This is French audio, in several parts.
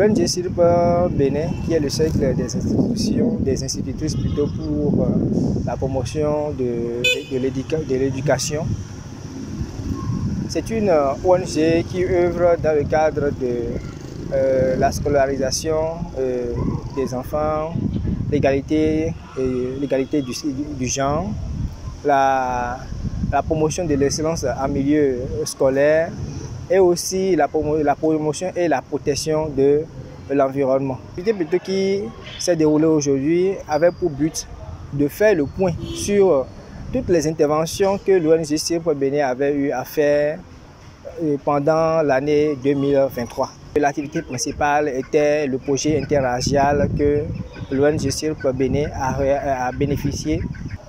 L'ONG SIRP Bénin, qui est le cercle des institutions, des institutrices plutôt pour la promotion de l'éducation, c'est une ONG qui œuvre dans le cadre de la scolarisation des enfants, l'égalité du genre, la promotion de l'excellence en milieu scolaire, et aussi la promotion et la protection de l'environnement. L'activité qui s'est déroulée aujourd'hui avait pour but de faire le point sur toutes les interventions que l'ONG SIRP Bénin avait eu à faire pendant l'année 2023. L'activité principale était le projet interracial que l'ONG SIRP Bénin a bénéficié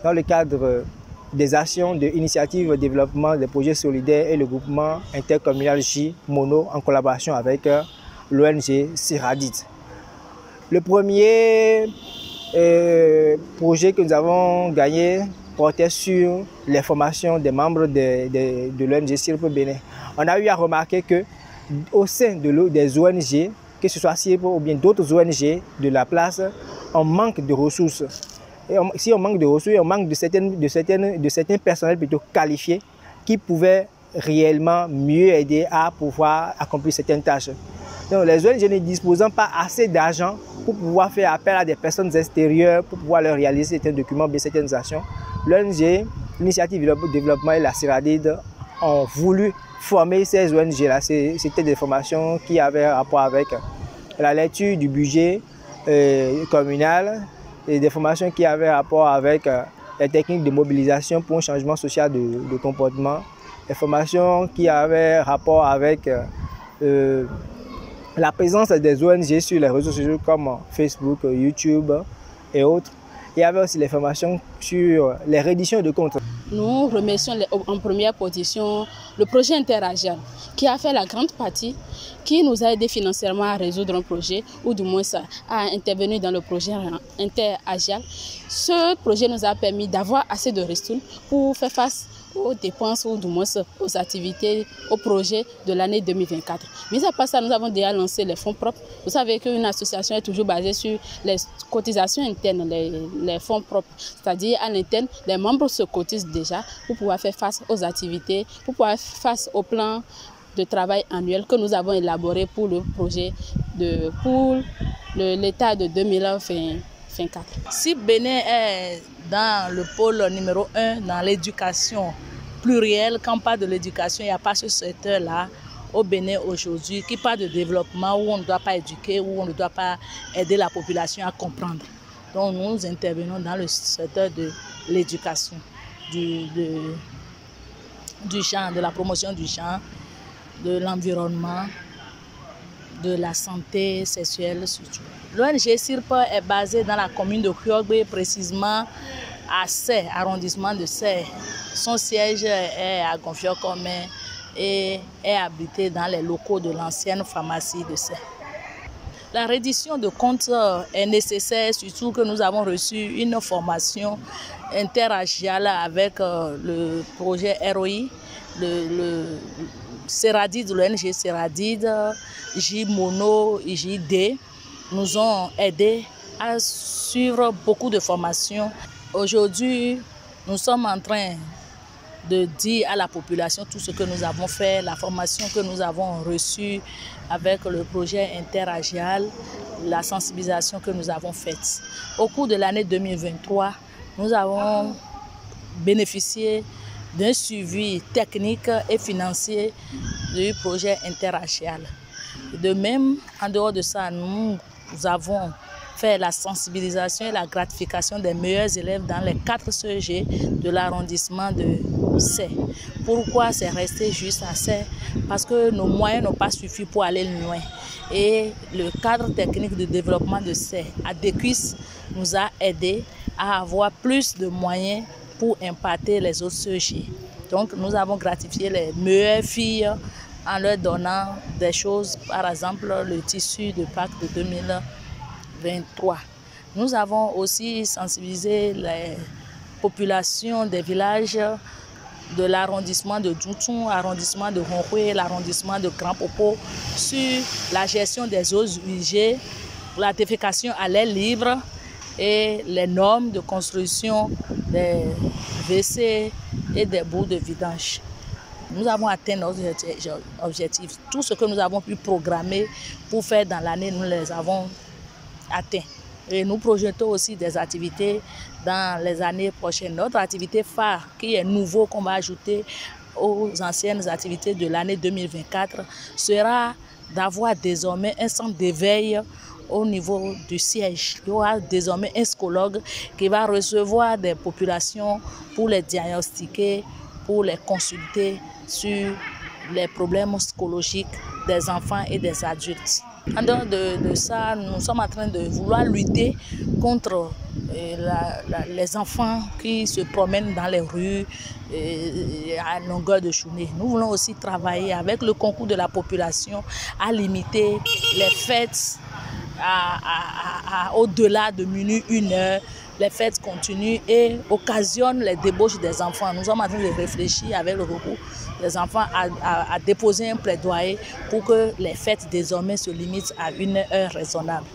dans le cadre des actions de l'initiative de développement des projets solidaires et le groupement intercommunal J Mono en collaboration avec l'ONG Siradid. Le premier projet que nous avons gagné portait sur les formations des membres de l'ONG SIRP Bénin. On a eu à remarquer qu'au sein des ONG, que ce soit SIRP ou bien d'autres ONG de la place, on manque de ressources. Et si on manque de ressources, on manque de certains personnels plutôt qualifiés qui pouvaient réellement mieux aider à pouvoir accomplir certaines tâches. Donc, les ONG ne disposant pas assez d'argent pour pouvoir faire appel à des personnes extérieures pour pouvoir leur réaliser certains documents, bien certaines actions, l'ONG, l'initiative de développement et la Siradid ont voulu former ces ONG-là. C'était des formations qui avaient rapport avec la lecture du budget communal, et des formations qui avaient rapport avec les techniques de mobilisation pour un changement social de comportement, des formations qui avaient rapport avec la présence des ONG sur les réseaux sociaux comme Facebook, YouTube et autres. Il y avait aussi les formations sur les redditions de comptes. Nous remercions en première position le projet Interagial qui a fait la grande partie, qui nous a aidé financièrement à résoudre un projet ou du moins à intervenir dans le projet Interagial. Ce projet nous a permis d'avoir assez de ressources pour faire face aux dépenses ou du moins aux activités, au projet de l'année 2024. Mais à part ça, nous avons déjà lancé les fonds propres. Vous savez qu'une association est toujours basée sur les cotisations internes, les fonds propres. C'est-à-dire à l'interne, les membres se cotisent déjà pour pouvoir faire face aux activités, pour pouvoir faire face au plan de travail annuel que nous avons élaboré pour le projet pour l'état de 2024. Si Bénin est dans le pôle numéro 1 dans l'éducation plurielle, quand on parle de l'éducation, il n'y a pas ce secteur-là au Bénin aujourd'hui qui parle de développement où on ne doit pas éduquer, où on ne doit pas aider la population à comprendre. Donc nous intervenons dans le secteur de l'éducation, du genre, de la promotion du genre, de l'environnement, de la santé sexuelle surtout. L'ONG SIRP est basée dans la commune de Kyogbe, précisément à Sé, arrondissement de Sé. Son siège est à Gonfio-Comé et est habité dans les locaux de l'ancienne pharmacie de Sé. La reddition de comptes est nécessaire, surtout que nous avons reçu une formation interraciale avec le projet ROI, le Siradid, l'ONG Siradid, J Mono, JD, nous ont aidés à suivre beaucoup de formations. Aujourd'hui, nous sommes en train de dire à la population tout ce que nous avons fait, la formation que nous avons reçue avec le projet interracial, la sensibilisation que nous avons faite. Au cours de l'année 2023, nous avons bénéficié d'un suivi technique et financier du projet interracial. De même, en dehors de ça, nous avons fait la sensibilisation et la gratification des meilleurs élèves dans les 4 CEG de l'arrondissement de Sé. Pourquoi c'est resté juste à Sé? Parce que nos moyens n'ont pas suffi pour aller loin. Et le cadre technique de développement de Sé, ADECUS, nous a aidés à avoir plus de moyens pour impacter les autres CEG. Donc nous avons gratifié les meilleures filles en leur donnant des choses, par exemple le tissu de Pâques de 2023. Nous avons aussi sensibilisé les populations des villages de l'arrondissement de Djoudjoum, l'arrondissement de Ronghoué, l'arrondissement de Grand Popo sur la gestion des eaux usagées, la défécation à l'air libre et les normes de construction des WC et des bouts de vidange. Nous avons atteint nos objectifs. Tout ce que nous avons pu programmer pour faire dans l'année, nous les avons atteints. Et nous projetons aussi des activités dans les années prochaines. Notre activité phare, qui est nouveau, qu'on va ajouter aux anciennes activités de l'année 2024, sera d'avoir désormais un centre d'éveil au niveau du siège. Il y aura désormais un scologue qui va recevoir des populations pour les diagnostiquer, pour les consulter sur les problèmes psychologiques des enfants et des adultes. En dehors de ça, nous sommes en train de vouloir lutter contre les enfants qui se promènent dans les rues à longueur de journée. Nous voulons aussi travailler avec le concours de la population à limiter les fêtes au-delà de minuit, 1 heure. Les fêtes continuent et occasionnent les débauches des enfants. Nous sommes en train de réfléchir avec le recours des enfants à déposer un plaidoyer pour que les fêtes désormais se limitent à 1 heure raisonnable.